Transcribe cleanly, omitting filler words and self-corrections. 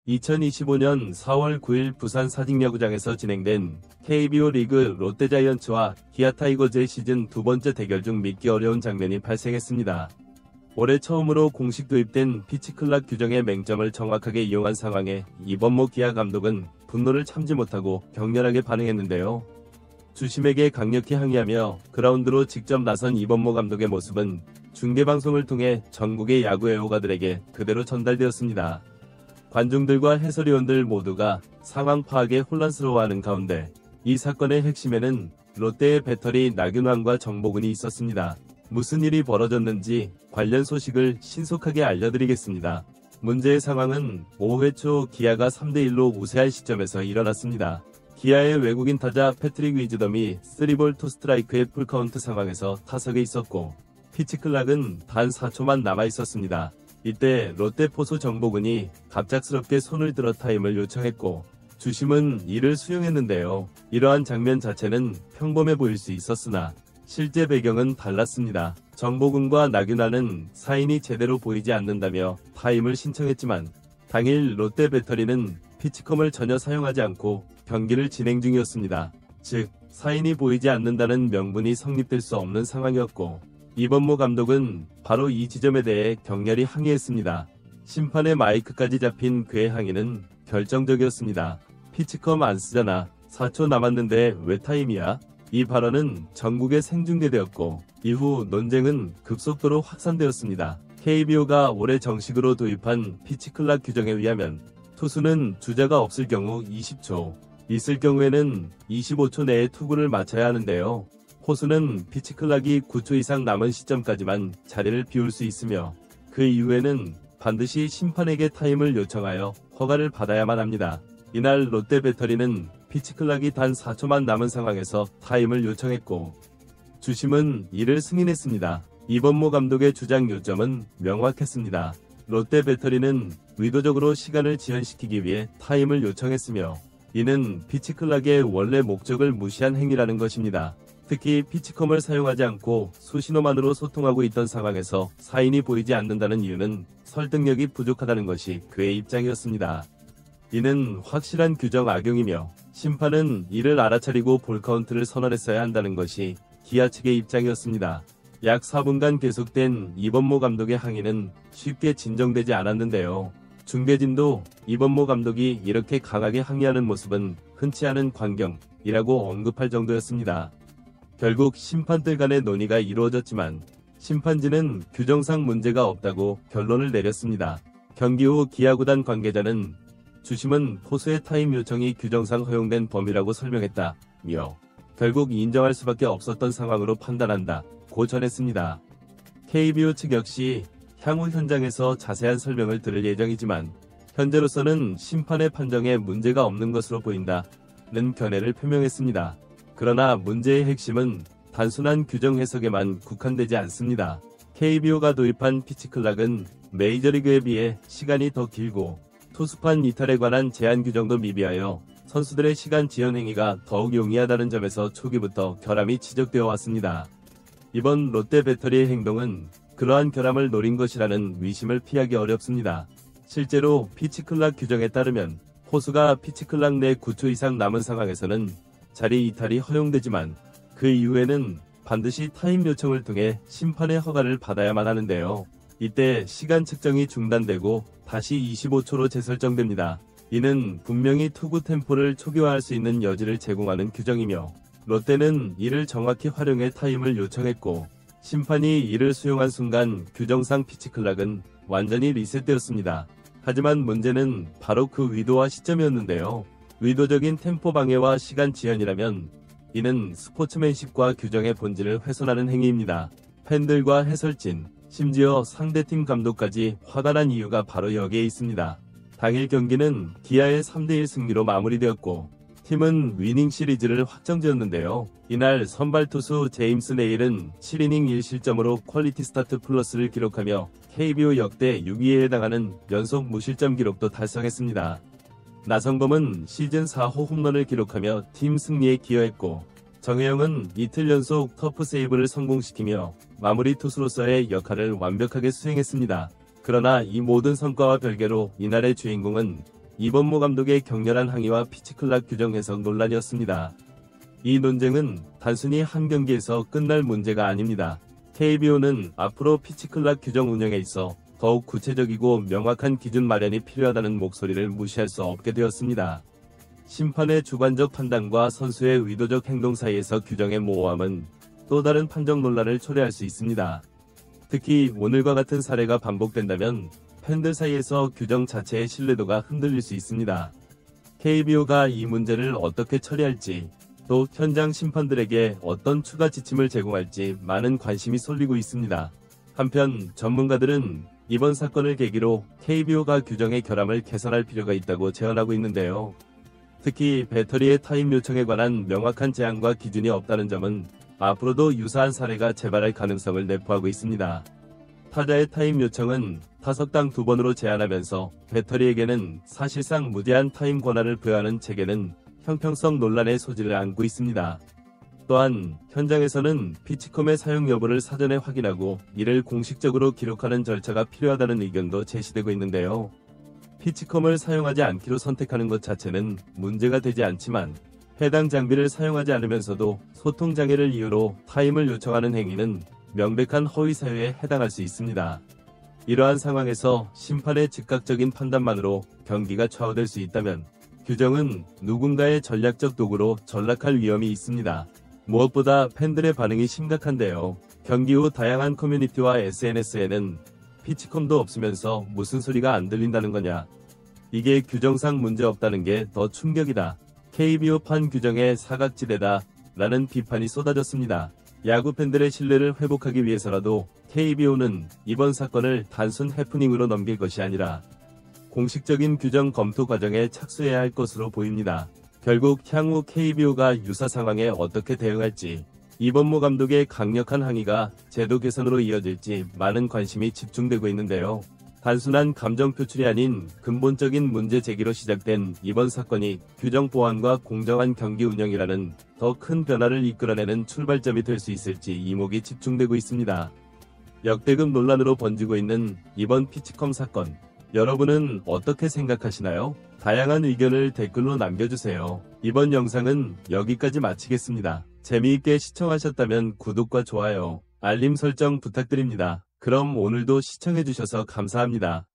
2025년 4월 9일 부산 사직야구장에서 진행된 KBO 리그 롯데자이언츠와 기아 타이거즈의 시즌 두 번째 대결 중 믿기 어려운 장면이 발생했습니다. 올해 처음으로 공식 도입된 피치클락 규정의 맹점을 정확하게 이용한 상황에 이범모 기아 감독은 분노를 참지 못하고 격렬하게 반응했는데요. 주심에게 강력히 항의하며 그라운드로 직접 나선 이범모 감독의 모습은 중계방송을 통해 전국의 야구 애호가들에게 그대로 전달되었습니다. 관중들과 해설위원들 모두가 상황 파악에 혼란스러워하는 가운데 이 사건의 핵심에는 롯데의 배터리 나균환과 정보근이 있었습니다. 무슨 일이 벌어졌는지 관련 소식을 신속하게 알려드리겠습니다. 문제의 상황은 5회 초 기아가 3대1로 우세할 시점에서 일어났습니다. 기아의 외국인 타자 패트릭 위즈덤이 3볼 2스트라이크의 풀카운트 상황에서 타석에 있었고 피치클락은 단 4초만 남아있었습니다. 이때 롯데 포수 정보근이 갑작스럽게 손을 들어 타임을 요청했고 주심은 이를 수용했는데요. 이러한 장면 자체는 평범해 보일 수 있었으나 실제 배경은 달랐습니다. 정보근과 나균환은 사인이 제대로 보이지 않는다며 타임을 신청했지만 당일 롯데 배터리는 피치컴을 전혀 사용하지 않고 경기를 진행 중이었습니다. 즉 사인이 보이지 않는다는 명분이 성립될 수 없는 상황이었고 이범모 감독은 바로 이 지점에 대해 격렬히 항의했습니다. 심판의 마이크까지 잡힌 그의 항의는 결정적이었습니다. 피치컴 안 쓰잖아. 4초 남았는데 왜 타임이야? 이 발언은 전국에 생중계되었고 이후 논쟁은 급속도로 확산되었습니다. KBO가 올해 정식으로 도입한 피치클락 규정에 의하면 투수는 주자가 없을 경우 20초, 있을 경우에는 25초 내에 투구를 마쳐야 하는데요. 포수는 피치클락이 9초 이상 남은 시점까지만 자리를 비울 수 있으며 그 이후에는 반드시 심판에게 타임을 요청하여 허가를 받아야만 합니다. 이날 롯데 배터리는 피치클락이 단 4초만 남은 상황에서 타임을 요청했고 주심은 이를 승인했습니다. 이범모 감독의 주장 요점은 명확했습니다. 롯데 배터리는 의도적으로 시간을 지연시키기 위해 타임을 요청했으며 이는 피치클락의 원래 목적을 무시한 행위라는 것입니다. 특히 피치컴을 사용하지 않고 수신호만으로 소통하고 있던 상황에서 사인이 보이지 않는다는 이유는 설득력이 부족하다는 것이 그의 입장이었습니다. 이는 확실한 규정 악용이며 심판은 이를 알아차리고 볼카운트를 선언했어야 한다는 것이 기아 측의 입장이었습니다. 약 4분간 계속된 이범모 감독의 항의는 쉽게 진정되지 않았는데요. 중계진도 이범모 감독이 이렇게 강하게 항의하는 모습은 흔치 않은 광경이라고 언급할 정도였습니다. 결국 심판들 간의 논의가 이루어졌지만 심판진은 규정상 문제가 없다고 결론을 내렸습니다. 경기 후 기아구단 관계자는 주심은 포수의 타임 요청이 규정상 허용된 범위라고 설명했다며 결국 인정할 수밖에 없었던 상황으로 판단한다고 전했습니다. KBO 측 역시 향후 현장에서 자세한 설명을 들을 예정이지만 현재로서는 심판의 판정에 문제가 없는 것으로 보인다는 견해를 표명했습니다. 그러나 문제의 핵심은 단순한 규정 해석에만 국한되지 않습니다. KBO가 도입한 피치클락은 메이저리그에 비해 시간이 더 길고 투수판 이탈에 관한 제한 규정도 미비하여 선수들의 시간 지연 행위가 더욱 용이하다는 점에서 초기부터 결함이 지적되어 왔습니다. 이번 롯데 배터리의 행동은 그러한 결함을 노린 것이라는 의심을 피하기 어렵습니다. 실제로 피치클락 규정에 따르면 포수가 피치클락 내 9초 이상 남은 상황에서는 자리 이탈이 허용되지만 그 이후에는 반드시 타임 요청을 통해 심판의 허가를 받아야만 하는데요. 이때 시간 측정이 중단되고 다시 25초로 재설정됩니다. 이는 분명히 투구 템포를 초기화할 수 있는 여지를 제공하는 규정이며 롯데는 이를 정확히 활용해 타임을 요청했고 심판이 이를 수용한 순간 규정상 피치클락은 완전히 리셋되었습니다. 하지만 문제는 바로 그 의도와 시점이었는데요. 의도적인 템포 방해와 시간 지연이라면 이는 스포츠맨십과 규정의 본질을 훼손하는 행위입니다. 팬들과 해설진, 심지어 상대팀 감독까지 화가 난 이유가 바로 여기에 있습니다. 당일 경기는 기아의 3대1 승리로 마무리되었고 팀은 위닝 시리즈를 확정지었는데요. 이날 선발 투수 제임스 네일은 7이닝 1실점으로 퀄리티 스타트 플러스를 기록하며 KBO 역대 6위에 해당하는 연속 무실점 기록도 달성했습니다. 나성범은 시즌 4호 홈런을 기록하며 팀 승리에 기여했고 정혜영은 이틀 연속 터프 세이브를 성공시키며 마무리 투수로서의 역할을 완벽하게 수행했습니다. 그러나 이 모든 성과와 별개로 이날의 주인공은 이번모 감독의 격렬한 항의와 피치클락 규정 해석 논란이었습니다. 이 논쟁은 단순히 한 경기에서 끝날 문제가 아닙니다. KBO는 앞으로 피치클락 규정 운영에 있어 더욱 구체적이고 명확한 기준 마련이 필요하다는 목소리를 무시할 수 없게 되었습니다. 심판의 주관적 판단과 선수의 의도적 행동 사이에서 규정의 모호함은 또 다른 판정 논란을 초래할 수 있습니다. 특히 오늘과 같은 사례가 반복된다면 팬들 사이에서 규정 자체의 신뢰도가 흔들릴 수 있습니다. KBO가 이 문제를 어떻게 처리할지, 또 현장 심판들에게 어떤 추가 지침을 제공할지 많은 관심이 쏠리고 있습니다. 한편 전문가들은 이번 사건을 계기로 KBO가 규정의 결함을 개선할 필요가 있다고 제언하고 있는데요. 특히 배터리의 타임 요청에 관한 명확한 제한과 기준이 없다는 점은 앞으로도 유사한 사례가 재발할 가능성을 내포하고 있습니다. 타자의 타임 요청은 타석당 2번으로 제한하면서 배터리에게는 사실상 무제한 타임 권한을 부여하는 체계는 형평성 논란의 소지를 안고 있습니다. 또한 현장에서는 피치컴의 사용 여부를 사전에 확인하고 이를 공식적으로 기록하는 절차가 필요하다는 의견도 제시되고 있는데요. 피치컴을 사용하지 않기로 선택하는 것 자체는 문제가 되지 않지만 해당 장비를 사용하지 않으면서도 소통장애를 이유로 타임을 요청하는 행위는 명백한 허위 사유에 해당할 수 있습니다. 이러한 상황에서 심판의 즉각적인 판단만으로 경기가 좌우될 수 있다면 규정은 누군가의 전략적 도구로 전락할 위험이 있습니다. 무엇보다 팬들의 반응이 심각한데요. 경기 후 다양한 커뮤니티와 SNS에는 피치컴도 없으면서 무슨 소리가 안 들린다는 거냐. 이게 규정상 문제 없다는 게 더 충격이다. KBO판 규정의 사각지대다. 라는 비판이 쏟아졌습니다. 야구 팬들의 신뢰를 회복하기 위해서라도 KBO는 이번 사건을 단순 해프닝으로 넘길 것이 아니라 공식적인 규정 검토 과정에 착수해야 할 것으로 보입니다. 결국 향후 KBO가 유사 상황에 어떻게 대응할지, 이번모 감독의 강력한 항의가 제도 개선으로 이어질지 많은 관심이 집중되고 있는데요. 단순한 감정 표출이 아닌 근본적인 문제 제기로 시작된 이번 사건이 규정 보완과 공정한 경기 운영이라는 더 큰 변화를 이끌어내는 출발점이 될 수 있을지 이목이 집중되고 있습니다. 역대급 논란으로 번지고 있는 이번 피치컴 사건, 여러분은 어떻게 생각하시나요? 다양한 의견을 댓글로 남겨주세요. 이번 영상은 여기까지 마치겠습니다. 재미있게 시청하셨다면 구독과 좋아요, 알림 설정 부탁드립니다. 그럼 오늘도 시청해주셔서 감사합니다.